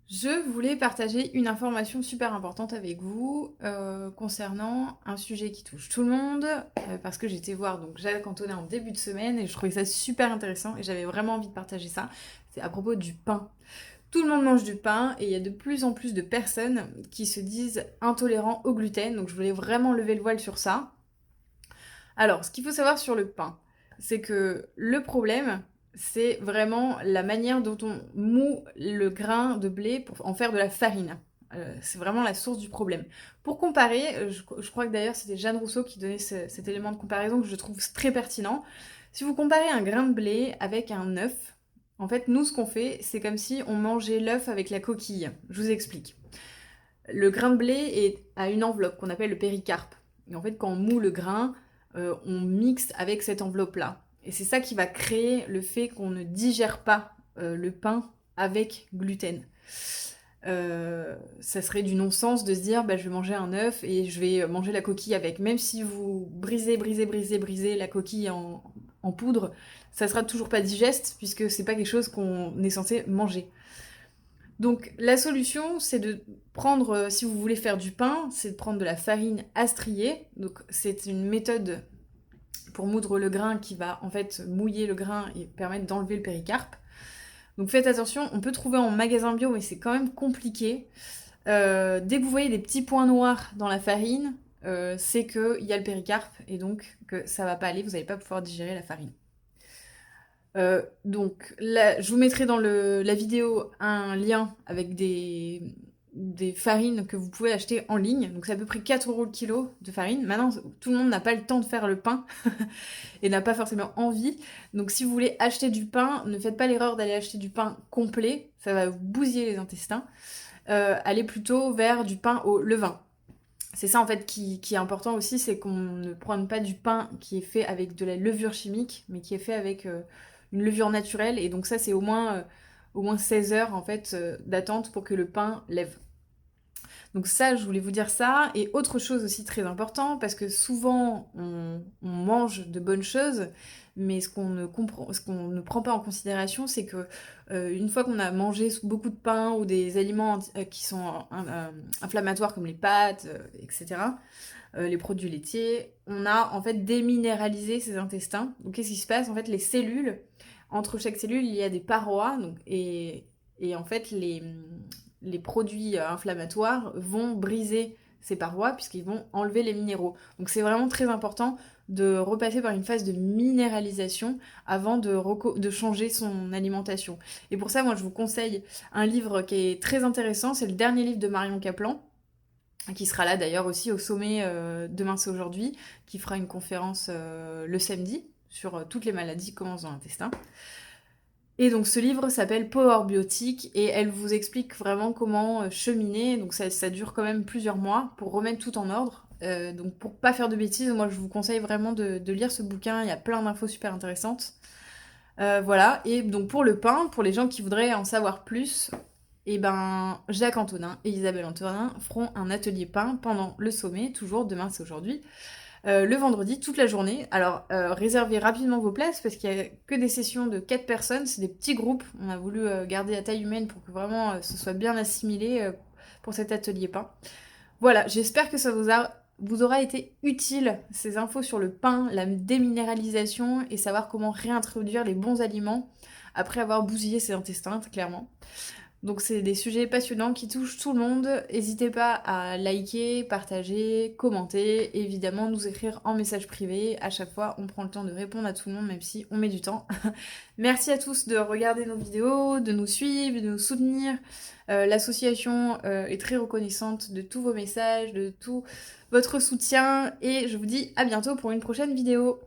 Je voulais partager une information super importante avec vous concernant un sujet qui touche tout le monde parce que j'étais voir donc Jacques Antonin en début de semaine et je trouvais ça super intéressant et j'avais vraiment envie de partager ça. C'est à propos du pain. Tout le monde mange du pain et il y a de plus en plus de personnes qui se disent intolérants au gluten, donc je voulais vraiment lever le voile sur ça. Alors, ce qu'il faut savoir sur le pain, c'est que le problème, c'est vraiment la manière dont on moud le grain de blé pour en faire de la farine. C'est vraiment la source du problème. Pour comparer, je crois que d'ailleurs c'était Jeanne Rousseau qui donnait cet élément de comparaison que je trouve très pertinent. Si vous comparez un grain de blé avec un œuf, en fait, nous, ce qu'on fait, c'est comme si on mangeait l'œuf avec la coquille. Je vous explique. Le grain de blé a une enveloppe qu'on appelle le péricarpe. Et en fait, quand on moud le grain, on mixe avec cette enveloppe-là. Et c'est ça qui va créer le fait qu'on ne digère pas le pain avec gluten. Ça serait du non-sens de se dire bah, je vais manger un œuf et je vais manger la coquille avec. Même si vous brisez la coquille en poudre, ça sera toujours pas digeste puisque c'est pas quelque chose qu'on est censé manger. Donc la solution, c'est de prendre, si vous voulez faire du pain, c'est de prendre de la farine à strier. Donc c'est une méthode pour moudre le grain qui va en fait mouiller le grain et permettre d'enlever le péricarpe. Donc faites attention, on peut trouver en magasin bio, mais c'est quand même compliqué. Dès que vous voyez des petits points noirs dans la farine, c'est qu'il y a le péricarpe et donc que ça va pas aller, vous n'allez pas pouvoir digérer la farine. Donc là, je vous mettrai dans la vidéo un lien avec des farines que vous pouvez acheter en ligne. Donc c'est à peu près 4 € le kilo de farine. Maintenant, tout le monde n'a pas le temps de faire le pain et n'a pas forcément envie. Donc si vous voulez acheter du pain, ne faites pas l'erreur d'aller acheter du pain complet. Ça va vous bousiller les intestins. Allez plutôt vers du pain au levain. C'est ça en fait qui est important aussi, c'est qu'on ne prenne pas du pain qui est fait avec de la levure chimique, mais qui est fait avec une levure naturelle. Et donc ça c'est au moins 16 heures en fait d'attente pour que le pain lève. Donc ça, je voulais vous dire ça. Et autre chose aussi très important, parce que souvent on mange de bonnes choses, mais ce qu'on ne prend pas en considération, c'est que une fois qu'on a mangé beaucoup de pain ou des aliments qui sont inflammatoires comme les pâtes, etc., les produits laitiers, on a en fait déminéralisé ses intestins. Donc qu'est-ce qui se passe? En fait, les cellules, entre chaque cellule, il y a des parois, et en fait, les produits inflammatoires vont briser ces parois puisqu'ils vont enlever les minéraux. Donc c'est vraiment très important de repasser par une phase de minéralisation avant de changer son alimentation. Et pour ça, moi, je vous conseille un livre qui est très intéressant. C'est le dernier livre de Marion Caplan, qui sera là d'ailleurs aussi au sommet Demain c'est aujourd'hui, qui fera une conférence le samedi sur toutes les maladies qui commencent dans l'intestin. Et donc ce livre s'appelle Power Biotique et elle vous explique vraiment comment cheminer. Donc ça dure quand même plusieurs mois pour remettre tout en ordre. Donc pour pas faire de bêtises, moi je vous conseille vraiment de lire ce bouquin. Il y a plein d'infos super intéressantes. Voilà. Et donc pour le pain, pour les gens qui voudraient en savoir plus, et ben Jacques Antonin et Isabelle Antonin feront un atelier pain pendant le sommet, toujours demain c'est aujourd'hui. Le vendredi, toute la journée. Alors, réservez rapidement vos places parce qu'il n'y a que des sessions de 4 personnes, c'est des petits groupes. On a voulu garder la taille humaine pour que vraiment ce soit bien assimilé pour cet atelier pain. Voilà, j'espère que ça vous aura été utile, ces infos sur le pain, la déminéralisation et savoir comment réintroduire les bons aliments après avoir bousillé ses intestins, clairement. Donc c'est des sujets passionnants qui touchent tout le monde. N'hésitez pas à liker, partager, commenter, et évidemment nous écrire en message privé. À chaque fois, on prend le temps de répondre à tout le monde, même si on met du temps. Merci à tous de regarder nos vidéos, de nous suivre, de nous soutenir. L'association est très reconnaissante de tous vos messages, de tout votre soutien, et je vous dis à bientôt pour une prochaine vidéo.